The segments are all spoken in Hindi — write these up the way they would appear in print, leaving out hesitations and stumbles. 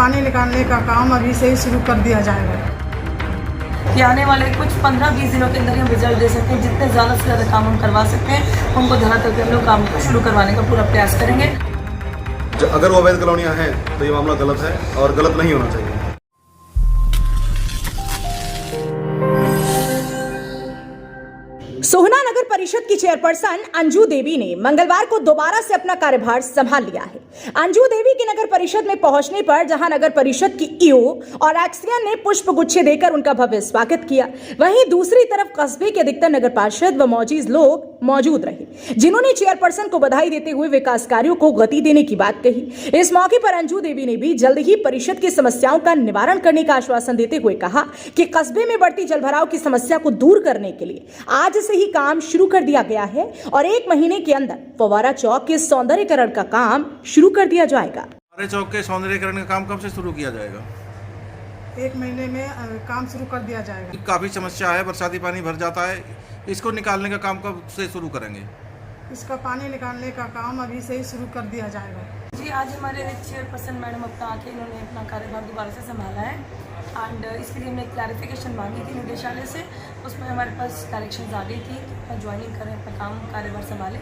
पानी निकालने का काम अभी से ही शुरू कर दिया जाएगा कि आने वाले कुछ 15-20 दिनों के अंदर हम रिजल्ट दे सकते हैं। जितने ज़्यादा से ज़्यादा काम हम करवा सकते हैं उनको धरातल पे हम लोग काम को शुरू करवाने का पूरा प्रयास करेंगे। अगर वो अवैध कॉलोनियाँ हैं तो ये मामला गलत है और गलत नहीं होना चाहिए। सोहना नगर परिषद की चेयरपर्सन अंजू देवी ने मंगलवार को दोबारा से अपना कार्यभार संभाल लिया है। अंजू देवी की नगर परिषद में पहुंचने पर जहां नगर परिषद की ईओ और एक्सियन ने पुष्प गुच्छे देकर उनका भव्य स्वागत किया, वहीं दूसरी तरफ कस्बे के अधिकतर नगर पार्षद व मौजूद लोग मौजूद रहे, जिन्होंने चेयरपर्सन को बधाई देते हुए विकास कार्यों को गति देने की बात कही। इस मौके पर अंजू देवी ने भी जल्द ही परिषद की समस्याओं का निवारण करने का आश्वासन देते हुए कहा कि कस्बे में बढ़ती जलभराव की समस्या को दूर करने के लिए आज से ही काम शुरू कर दिया गया है और 1 महीने के अंदर फव्वारा चौक के सौंदर्यीकरण का काम शुरू कर दिया जाएगा। फव्वारा चौक के सौंदर्यीकरण का काम कब से शुरू किया जाएगा? 1 महीने में काम शुरू कर दिया जाएगा। काफ़ी समस्या है, बरसाती पानी भर जाता है, इसको निकालने का काम कब से शुरू करेंगे? इसका पानी निकालने का काम अभी से ही शुरू कर दिया जाएगा। जी, आज हमारे चेयरपर्सन मैडम अपना आके इन्होंने अपना कार्यभार दोबारा से संभाला है एंड इसके लिए हमने क्लैरिफिकेशन मांगी थी निदेशालय से। उसमें हमारे पास डायरेक्शन आ गई थी कि अपना ज्वाइनिंग करें, अपना काम कार्यभार संभालें,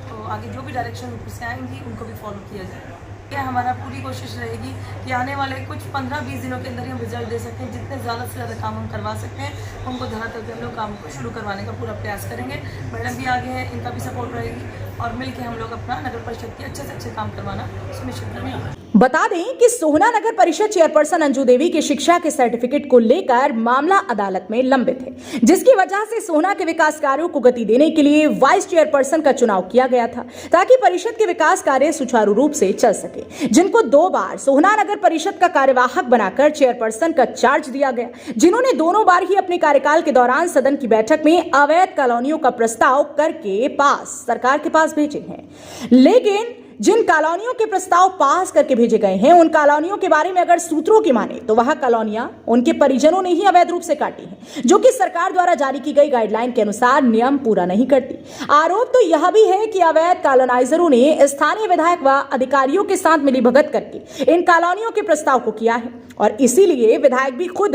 तो आगे जो भी डायरेक्शन ऊपर से आएंगी उनको भी फॉलो किया जाएगा। क्या हमारा पूरी कोशिश रहेगी कि आने वाले कुछ 15-20 दिनों के अंदर हम रिजल्ट दे सकते हैं। जितने ज़्यादा से ज़्यादा काम हम करवा सकते हैं उनको धरातल पे हम लोग काम को शुरू करवाने का पूरा प्रयास करेंगे। मैडम भी आगे हैं, इनका भी सपोर्ट रहेगी और मिलकर हम लोग अपना नगर परिषद के अच्छे से अच्छे काम करवाना सुनिश्चित करेंगे। बता दें कि सोहना नगर परिषद चेयरपर्सन अंजू देवी के शिक्षा के सर्टिफिकेट को लेकर मामला अदालत में लंबित है, जिसकी वजह से सोहना के विकास कार्यों को गति देने के लिए वाइस चेयरपर्सन का चुनाव किया गया था, ताकि परिषद के विकास कार्य सुचारू रूप से चल सके, जिनको 2 बार सोहना नगर परिषद का कार्यवाहक बनाकर चेयरपर्सन का चार्ज दिया गया, जिन्होंने दोनों बार ही अपने कार्यकाल के दौरान सदन की बैठक में अवैध कॉलोनियों का प्रस्ताव करके सरकार के पास भेजे हैं। लेकिन जिन कॉलोनियों के प्रस्ताव पास करके भेजे गए हैं उन कॉलोनियों के बारे में अगर सूत्रों की माने तो वह कॉलोनियां उनके परिजनों ने ही अवैध रूप से काटी हैं, जो कि सरकार द्वारा जारी की गई गाइडलाइन के अनुसार नियम पूरा नहीं करती। आरोप तो यह भी है कि अवैध कॉलोनाइजरों ने स्थानीय विधायक व अधिकारियों के साथ मिलीभगत करके इन कॉलोनियों के प्रस्ताव को किया है और इसीलिए विधायक भी खुद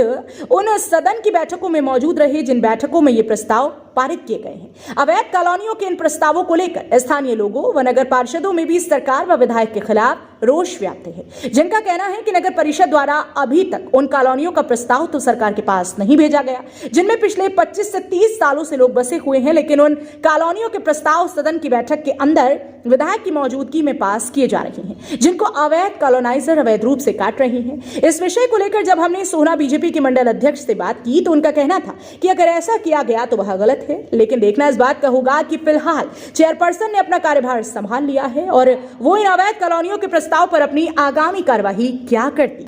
उन सदन की बैठकों में मौजूद रहे जिन बैठकों में ये प्रस्ताव पारित किए गए हैं। अवैध कॉलोनियों के इन प्रस्तावों को लेकर स्थानीय लोगों व नगर पार्षदों में भी सरकार व विधायक के खिलाफ रोष व्याप्त है, जिनका कहना है कि नगर परिषद द्वारा अभी तक उन कॉलोनियों का प्रस्ताव तो सरकार के पास नहीं भेजा गया, जिनमें पिछले 25 से 30 सालों से लोग बसे हुए हैं, लेकिन उन कॉलोनियों के प्रस्ताव सदन की बैठक के अंदर विधायक की मौजूदगी में पास किए जा रहे हैं, जिनको अवैध कॉलोनाइजर अवैध रूप से काट रहे हैं। इस विषय को लेकर जब हमने सोहना बीजेपी के मंडल अध्यक्ष से बात की तो उनका कहना था कि अगर ऐसा किया गया तो वह गलत है, लेकिन देखना इस बात का होगा कि फिलहाल चेयरपर्सन ने अपना कार्यभार संभाल लिया है और वो इन अवैध कॉलोनियों के प्रस्ताव पर अपनी आगामी कार्यवाही क्या करती।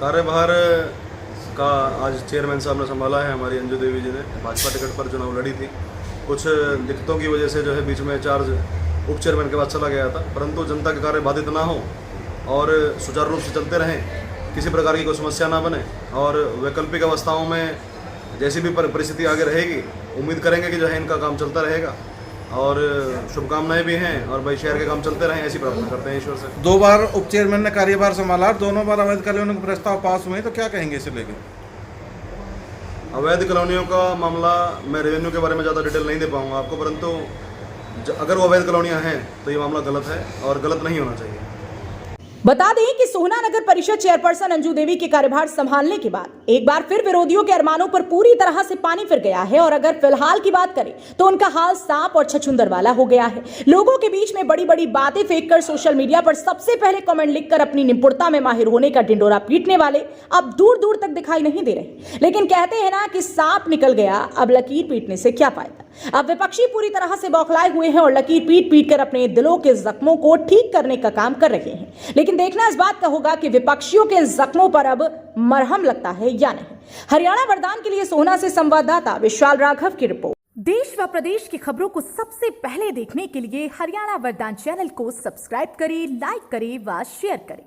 कार्यभार का आज चेयरमैन साहब ने संभाला है। हमारी अंजू देवी जी ने भाजपा टिकट पर चुनाव लड़ी थी। कुछ दिक्कतों की वजह से जो है बीच में चार्ज उप चेयरमैन के पास चला गया था, परंतु जनता के कार्य बाधित ना हो और सुचारू रूप से चलते रहें, किसी प्रकार की कोई समस्या ना बने और वैकल्पिक अवस्थाओं में जैसी भी परिस्थिति आगे रहेगी उम्मीद करेंगे कि जो है इनका काम चलता रहेगा और शुभकामनाएं भी हैं और भाई शहर के काम चलते रहें, ऐसी प्रार्थना करते हैं ईश्वर से। 2 बार उप चेयरमैन ने कार्यभार संभाला, दोनों बार अवैध कॉलोनियों के प्रस्ताव पास हुए, तो क्या कहेंगे इसे लेकर? अवैध कॉलोनियों का मामला मैं रेवेन्यू के बारे में ज़्यादा डिटेल नहीं दे पाऊंगा आपको, परंतु अगर वो अवैध कॉलोनियाँ हैं तो ये मामला गलत है और गलत नहीं होना चाहिए। बता दें कि सोहना नगर परिषद चेयरपर्सन अंजू देवी के कार्यभार संभालने के बाद एक बार फिर विरोधियों के अरमानों पर पूरी तरह से पानी फिर गया है और अगर फिलहाल की बात करें तो उनका हाल सांप और छछूंदर वाला हो गया है। लोगों के बीच में बड़ी बड़ी बातें फेंककर सोशल मीडिया पर सबसे पहले कमेंट लिखकर अपनी निपुणता में माहिर होने का ढिंडोरा पीटने वाले अब दूर दूर तक दिखाई नहीं दे रहे, लेकिन कहते हैं ना कि सांप निकल गया, अब लकीर पीटने से क्या फायदा। अब विपक्षी पूरी तरह से बौखलाए हुए हैं और लकीर पीट पीट कर अपने दिलों के जख्मों को ठीक करने का काम कर रहे हैं, लेकिन देखना इस बात का होगा कि विपक्षियों के जख्मों पर अब मरहम लगता है या नहीं। हरियाणा वरदान के लिए सोहना से संवाददाता विशाल राघव की रिपोर्ट। देश व प्रदेश की खबरों को सबसे पहले देखने के लिए हरियाणा वरदान चैनल को सब्सक्राइब करें, लाइक करें व शेयर करें।